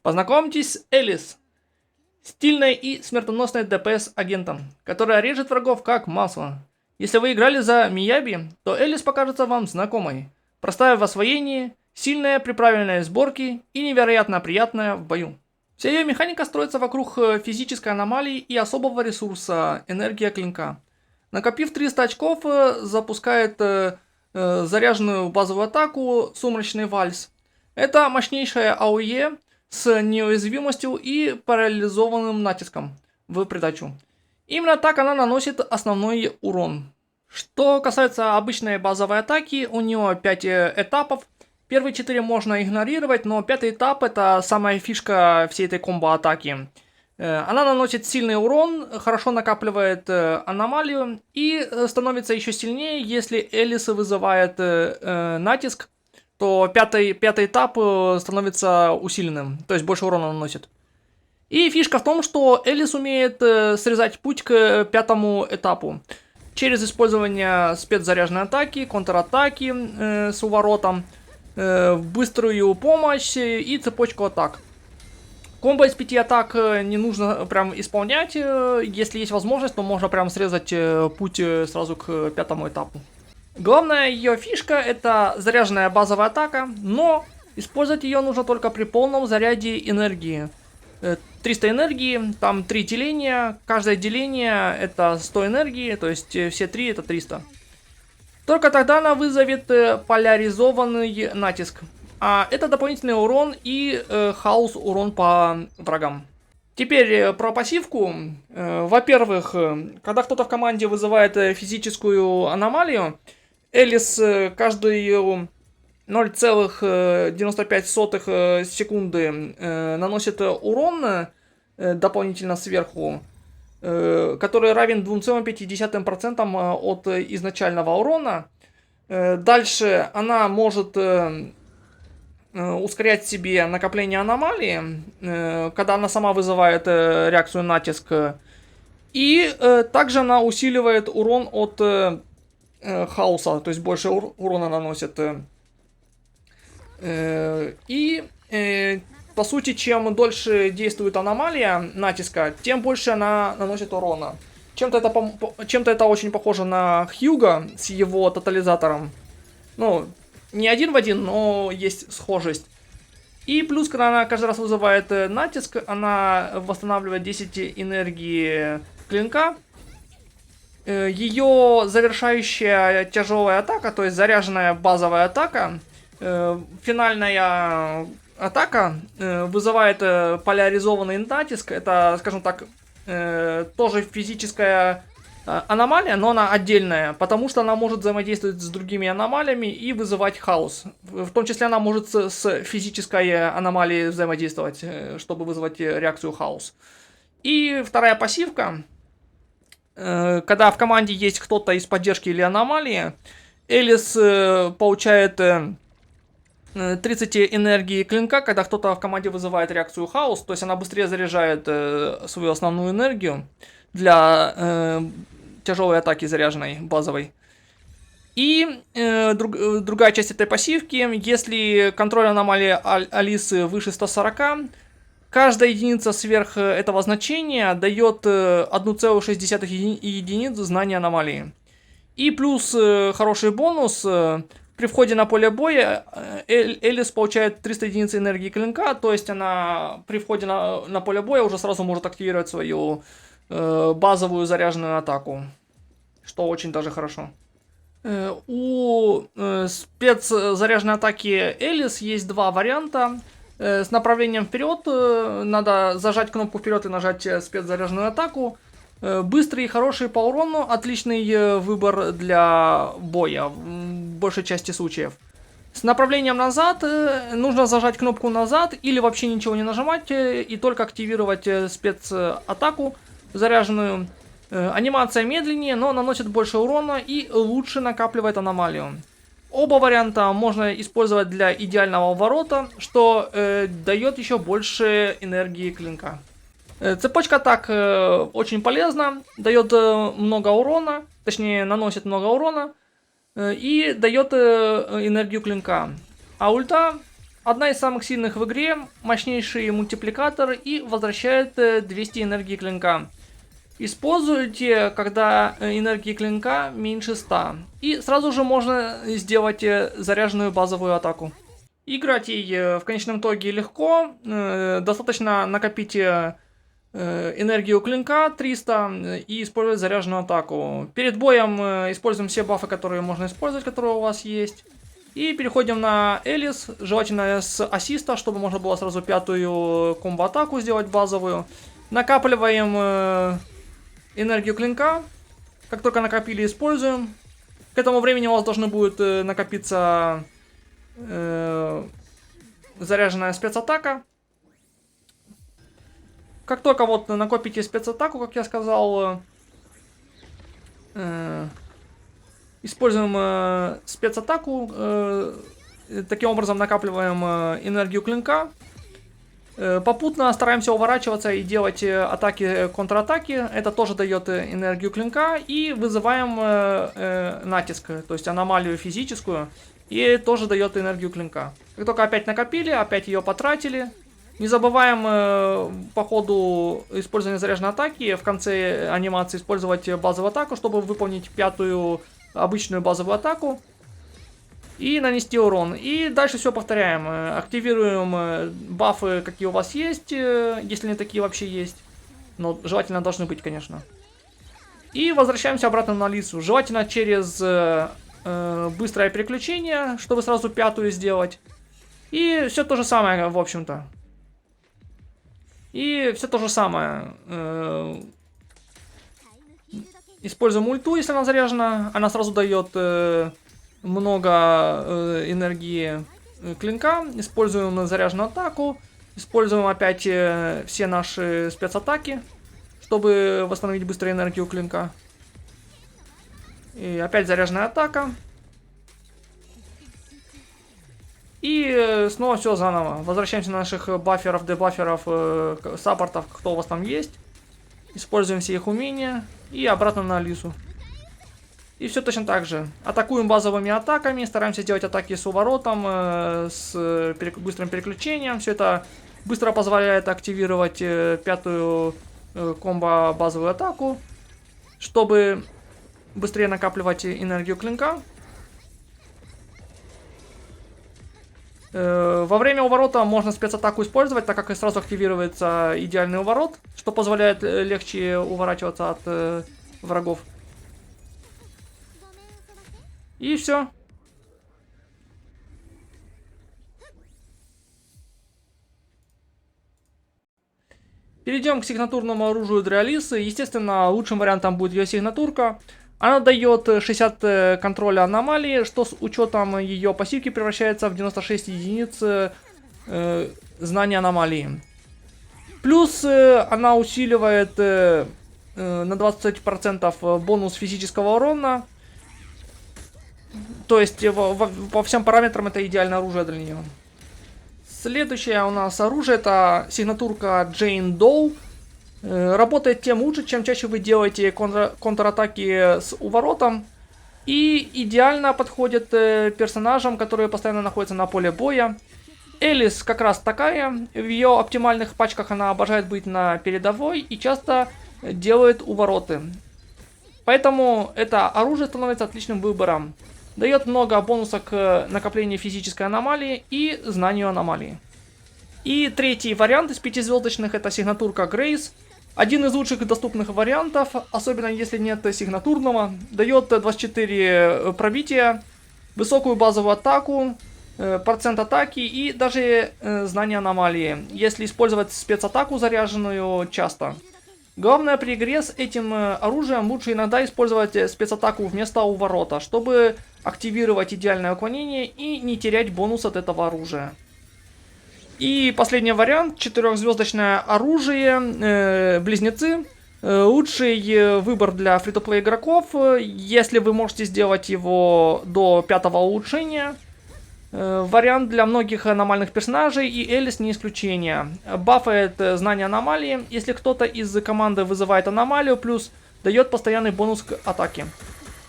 Познакомьтесь с Элис, стильной и смертоносной ДПС агентом, которая режет врагов как масло. Если вы играли за Мияби, то Элис покажется вам знакомой. Простая в освоении, сильная при правильной сборке и невероятно приятная в бою. Вся ее механика строится вокруг физической аномалии и особого ресурса энергия клинка. Накопив 300 очков, запускает заряженную базовую атаку «Сумрачный вальс». Это мощнейшая АОЕ с неуязвимостью и парализованным натиском в придачу. Именно так она наносит основной урон. Что касается обычной базовой атаки, у нее 5 этапов. Первые 4 можно игнорировать, но 5-й этап это самая фишка всей этой комбо-атаки. Она наносит сильный урон, хорошо накапливает аномалию и становится еще сильнее, если Элис вызывает натиск, то пятый этап становится усиленным, то есть больше урона наносит. И фишка в том, что Элис умеет срезать путь к 5-му этапу через использование спецзаряженной атаки, контратаки с уворотом, быструю помощь и цепочку атак. Комбо из 5 атак не нужно прям исполнять, если есть возможность, то можно прям срезать путь сразу к 5-му этапу. Главная ее фишка это заряженная базовая атака, но использовать ее нужно только при полном заряде энергии. 300 энергии, там 3 деления, каждое деление это 100 энергии, то есть все 3 это 300. Только тогда она вызовет поляризованный натиск. А это дополнительный урон и хаос урон по врагам. Теперь про пассивку. Во-первых, когда кто-то в команде вызывает физическую аномалию, Элис каждую 0,95 секунды наносит урон дополнительно сверху, который равен 2,5% от изначального урона. Дальше она может ускорять себе накопление аномалии, когда она сама вызывает реакцию натиск. И также она усиливает урон от хаоса, то есть больше урона наносит. И по сути, чем дольше действует аномалия натиска, тем больше она наносит урона. Чем-то это очень похоже на Хьюга с его тотализатором. Ну, не один в один, но есть схожесть. И плюс, когда она каждый раз вызывает натиск, она восстанавливает 10 энергии клинка. Ее завершающая тяжелая атака, то есть заряженная базовая атака, финальная атака вызывает поляризованный натиск. Это, скажем так, тоже физическая аномалия, но она отдельная, потому что она может взаимодействовать с другими аномалиями и вызывать хаос. В том числе она может с физической аномалией взаимодействовать, чтобы вызвать реакцию хаос. И вторая пассивка. Когда в команде есть кто-то из поддержки или аномалии, Элис получает 30 энергии клинка, когда кто-то в команде вызывает реакцию хаос, то есть она быстрее заряжает свою основную энергию для тяжелой атаки заряженной, базовой. И другая часть этой пассивки, если контроль аномалии Алисы выше 140, каждая единица сверх этого значения дает 1,6 единиц знания аномалии. И плюс хороший бонус, при входе на поле боя Элис получает 300 единиц энергии клинка, то есть она при входе на поле боя уже сразу может активировать свою базовую заряженную атаку, что очень даже хорошо. У спецзаряженной атаки Элис есть два варианта. С направлением вперед надо зажать кнопку вперед и нажать спецзаряженную атаку. Быстрый и хороший по урону, отличный выбор для боя в большей части случаев. С направлением назад нужно зажать кнопку назад или вообще ничего не нажимать и только активировать спецатаку заряженную. Анимация медленнее, но наносит больше урона и лучше накапливает аномалию. Оба варианта можно использовать для идеального ворота, что дает еще больше энергии клинка. Цепочка атак очень полезна, дает много урона, точнее наносит много урона и дает энергию клинка. А ульта одна из самых сильных в игре, мощнейший мультипликатор и возвращает 200 энергии клинка. Используйте, когда энергии клинка меньше 100. И сразу же можно сделать заряженную базовую атаку. Играть ей в конечном итоге легко. Достаточно накопить энергию клинка 300 и использовать заряженную атаку. Перед боем используем все бафы, которые можно использовать, которые у вас есть. И переходим на Элис, желательно с ассиста, чтобы можно было сразу пятую комбо-атаку сделать базовую. Накапливаем энергию клинка. Как только накопили, используем. К этому времени у вас должны будет накопиться заряженная спецатака. Как только вот накопите спецатаку, как я сказал, используем спецатаку. Таким образом накапливаем энергию клинка. Попутно стараемся уворачиваться и делать атаки, контратаки. Это тоже дает энергию клинка. И вызываем натиск, то есть аномалию физическую. И тоже дает энергию клинка. Как только опять накопили, опять ее потратили. Не забываем по ходу использования заряженной атаки в конце анимации использовать базовую атаку, чтобы выполнить пятую обычную базовую атаку. И нанести урон. И дальше все повторяем. Активируем бафы, какие у вас есть, если не такие вообще есть. Но желательно должны быть, конечно. И возвращаемся обратно на Лису. Желательно через быстрое переключение, чтобы сразу пятую сделать. И все то же самое, в общем-то. И все то же самое. Используем ульту, если она заряжена. Она сразу дает много энергии клинка. Используем заряженную атаку. Используем опять все наши спецатаки, чтобы восстановить быструю энергию клинка. И опять заряженная атака. И снова все заново. Возвращаемся на наших баферов, дебаферов, саппортов, кто у вас там есть. Используем все их умения. И обратно на Алису. И все точно так же. Атакуем базовыми атаками. Стараемся делать атаки с уворотом, с быстрым переключением. Все это быстро позволяет активировать пятую комбо базовую атаку, чтобы быстрее накапливать энергию клинка. Во время уворота можно спецатаку использовать, так как сразу активируется идеальный уворот, что позволяет легче уворачиваться от врагов. И все. Перейдем к сигнатурному оружию Дриалисы. Естественно, лучшим вариантом будет ее сигнатурка. Она дает 60 контроля аномалии, что с учетом ее пассивки превращается в 96 единиц знания аномалии. Плюс она усиливает на 20% бонус физического урона. То есть по всем параметрам это идеальное оружие для нее. Следующее у нас оружие — это сигнатурка Джейн Доу. Работает тем лучше, чем чаще вы делаете контратаки с уворотом. И идеально подходит персонажам, которые постоянно находятся на поле боя. Элис как раз такая. В ее оптимальных пачках она обожает быть на передовой и часто делает увороты. Поэтому это оружие становится отличным выбором. Дает много бонусов к накоплению физической аномалии и знанию аномалии. И третий вариант из 5-звездочных — это сигнатурка Грейс. Один из лучших доступных вариантов, особенно если нет сигнатурного. Дает 24 пробития, высокую базовую атаку, процент атаки и даже знание аномалии, если использовать спецатаку заряженную часто. Главное при игре с этим оружием лучше иногда использовать спецатаку вместо уворота, чтобы активировать идеальное уклонение и не терять бонус от этого оружия. И последний вариант — 4-звездочное оружие, близнецы. Лучший выбор для фри-то-плей игроков, если вы можете сделать его до 5-го улучшения. Вариант для многих аномальных персонажей, и Элис не исключение. Бафает знание аномалии, если кто-то из команды вызывает аномалию, плюс дает постоянный бонус к атаке.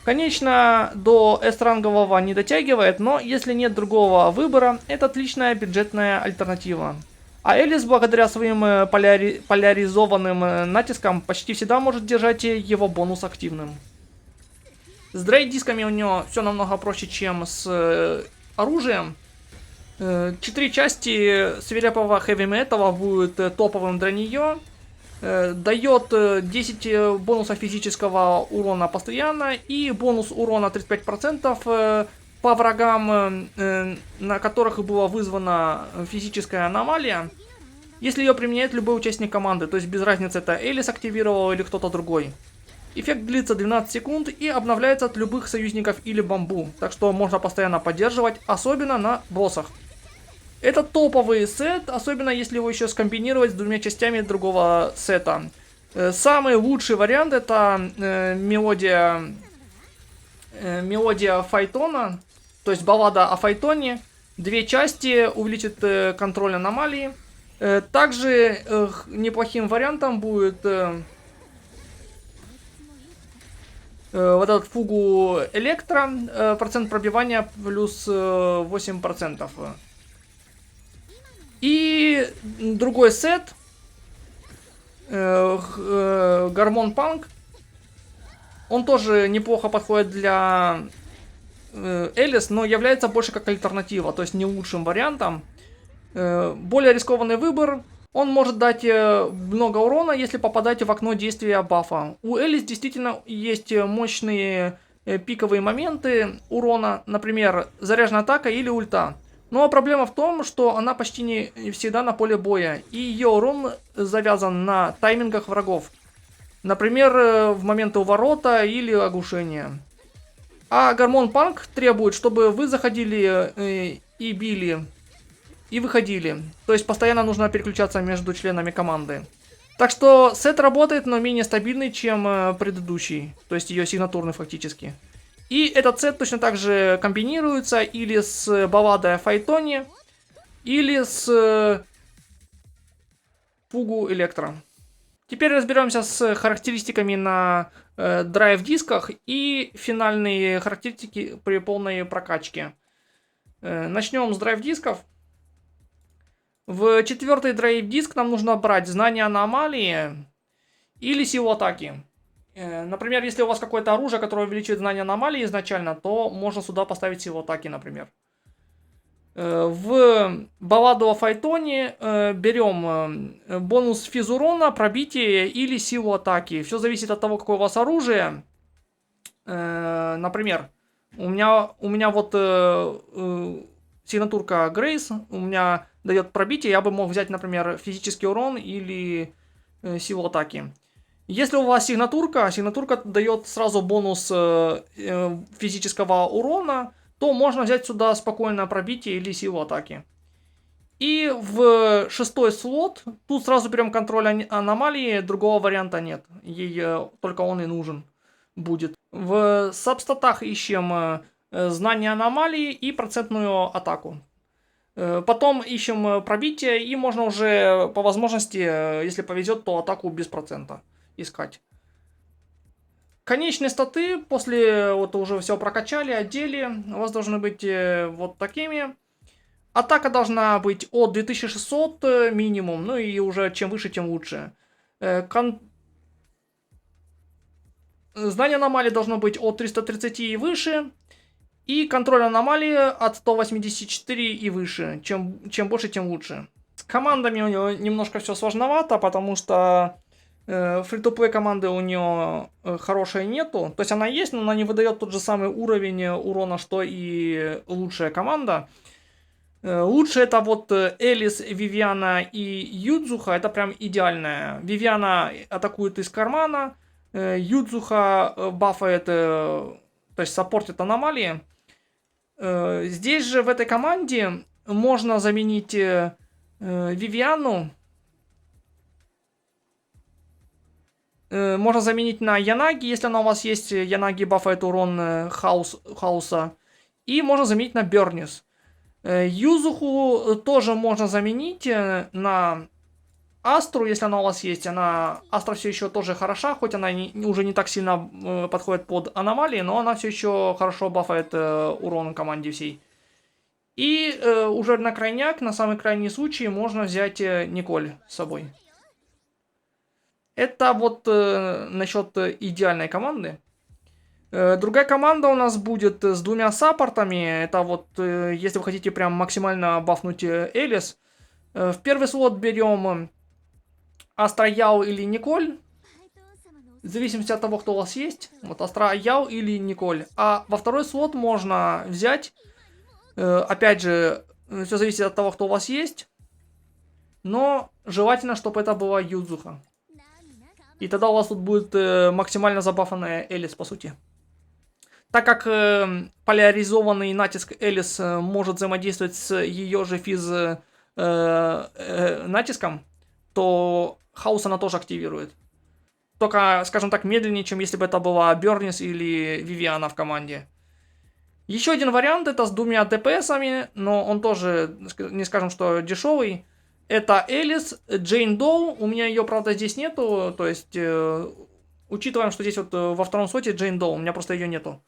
Конечно, до S-рангового не дотягивает, но если нет другого выбора, это отличная бюджетная альтернатива. А Элис, благодаря своим поляризованным натискам, почти всегда может держать его бонус активным. С дрейд-дисками у него все намного проще, чем с оружием. 4 части свирепого хэви-металла будет топовым для нее. Дает 10 бонусов физического урона постоянно и бонус урона 35% по врагам, на которых была вызвана физическая аномалия, если ее применяет любой участник команды, то есть без разницы, это Элис активировал или кто-то другой. Эффект длится 12 секунд и обновляется от любых союзников или бамбу, так что можно постоянно поддерживать, особенно на боссах. Это топовый сет, особенно если его еще скомбинировать с двумя частями другого сета. Самый лучший вариант это мелодия Файтона, то есть баллада о Файтоне. Две части увеличит контроль аномалии. Также неплохим вариантом будет вот этот фугу электро, процент пробивания плюс 8%. И другой сет, Гормон Панк, он тоже неплохо подходит для Элис, но является больше как альтернатива, то есть не лучшим вариантом. Более рискованный выбор, он может дать много урона, если попадаете в окно действия бафа. У Элис действительно есть мощные пиковые моменты урона, например, заряженная атака или ульта. Но проблема в том, что она почти не всегда на поле боя, и ее урон завязан на таймингах врагов. Например, в моменты уворота или оглушения. А Гормон Панк требует, чтобы вы заходили и били, и выходили. То есть постоянно нужно переключаться между членами команды. Так что сет работает, но менее стабильный, чем предыдущий. То есть ее сигнатурный фактически. И этот сет точно так же комбинируется или с балладой о Файтоне, или с фугу электро. Теперь разберемся с характеристиками на драйв-дисках и финальные характеристики при полной прокачке. Начнем с драйв-дисков. В 4-й драйв-диск нам нужно брать знания аномалии или силу атаки. Например, если у вас какое-то оружие, которое увеличивает знание аномалии изначально, то можно сюда поставить силу атаки, например. В балладу о Файтоне берем бонус физурона, пробитие или силу атаки. Все зависит от того, какое у вас оружие. Например, у меня вот сигнатурка Грейс, у меня дает пробитие, я бы мог взять, например, физический урон или силу атаки. Если у вас сигнатурка дает сразу бонус физического урона, то можно взять сюда спокойно пробитие или силу атаки. И в 6-й слот, тут сразу берем контроль аномалии, другого варианта нет. Ей только он и нужен будет. В сабстатах ищем знание аномалии и процентную атаку. Потом ищем пробитие, и можно уже по возможности, если повезет, то атаку без процента искать. Конечные статы после вот уже все прокачали, одели, у вас должны быть вот такими. Атака должна быть от 2600 минимум, ну и уже чем выше, тем лучше. Знание аномалии должно быть от 330 и выше. И контроль аномалии от 184 и выше. Чем больше, тем лучше. С командами у него немножко все сложновато, потому что фри-то-плей команды у нее хорошей нету. То есть она есть, но она не выдает тот же самый уровень урона, что и лучшая команда. Лучше это вот Элис, Вивиана и Юдзуха. Это прям идеальная. Вивиана атакует из кармана. Юдзуха бафает, то есть саппортит аномалии. Здесь же в этой команде можно заменить Вивиану. Можно заменить на Янаги, если она у вас есть. Янаги бафает урон хаоса. И можно заменить на Бернис. Юзуху тоже можно заменить на Астру, если она у вас есть. Астра все еще тоже хороша, хоть она уже не так сильно подходит под аномалии, но она все еще хорошо бафает урон команде всей. И уже на крайняк, на самый крайний случай, можно взять Николь с собой. Это вот насчет идеальной команды. Другая команда у нас будет с двумя саппортами. Это вот, если вы хотите прям максимально бафнуть Элис. В первый слот берем Астра Яо или Николь. В зависимости от того, кто у вас есть. Вот Астра Яо или Николь. А во второй слот можно взять... Опять же, все зависит от того, кто у вас есть. Но желательно, чтобы это была Юдзуха. И тогда у вас тут будет максимально забафанная Элис, по сути. Так как поляризованный натиск Элис может взаимодействовать с ее же физ натиском, то хаос она тоже активирует. Только, скажем так, медленнее, чем если бы это была Бернис или Вивиана в команде. Еще один вариант это с двумя ДПСами, но он тоже, не скажем, что дешевый. Это Элис, Джейн Доу. У меня ее, правда, здесь нету. То есть, учитываем, что здесь вот во втором слоте Джейн Доу. У меня просто ее нету.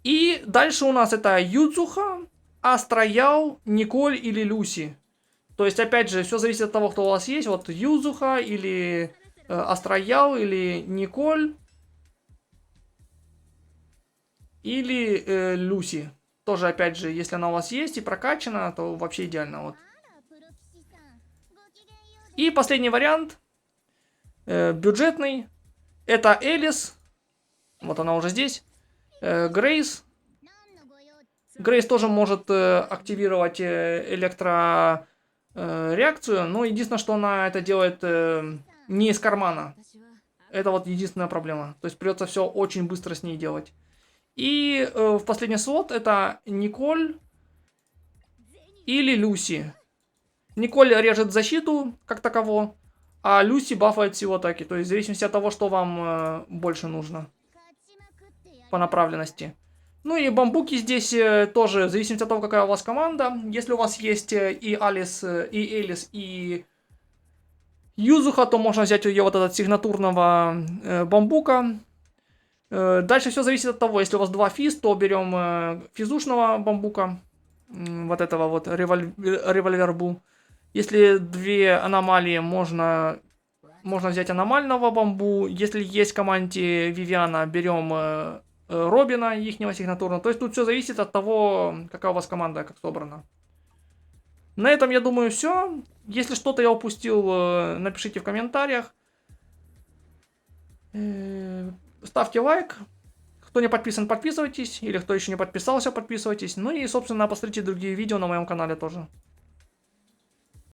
И дальше у нас это Юдзуха, Астра Яо, Николь или Люси. То есть, опять же, все зависит от того, кто у вас есть. Вот Юдзуха или Астра Яо или Николь. Или Люси. Тоже, опять же, если она у вас есть и прокачана, то вообще идеально. Вот. И последний вариант. Бюджетный. Это Элис. Вот она уже здесь. Грейс. Грейс тоже может активировать электро-реакцию. Но единственное, что она это делает не из кармана. Это вот единственная проблема. То есть придется все очень быстро с ней делать. И в последний слот это Николь или Люси. Николь режет защиту, как таково, а Люси бафает всего атаки. То есть в зависимости от того, что вам больше нужно по направленности. Ну и бамбуки здесь тоже, в зависимости от того, какая у вас команда. Если у вас есть и Алис, и Элис, и Юзуха, то можно взять ее вот этот сигнатурного бамбука. Дальше все зависит от того, если у вас два физ, то берем физушного бамбука, вот этого вот револьвербу. Если две аномалии, можно взять аномального бамбу. Если есть в команде Вивиана, берем Робина, ихнего сигнатурного. То есть тут все зависит от того, какая у вас команда, как собрана. На этом, я думаю, все. Если что-то я упустил, напишите в комментариях. Ставьте лайк. Кто не подписан, подписывайтесь. Или кто еще не подписался, подписывайтесь. Ну и, собственно, посмотрите другие видео на моем канале тоже.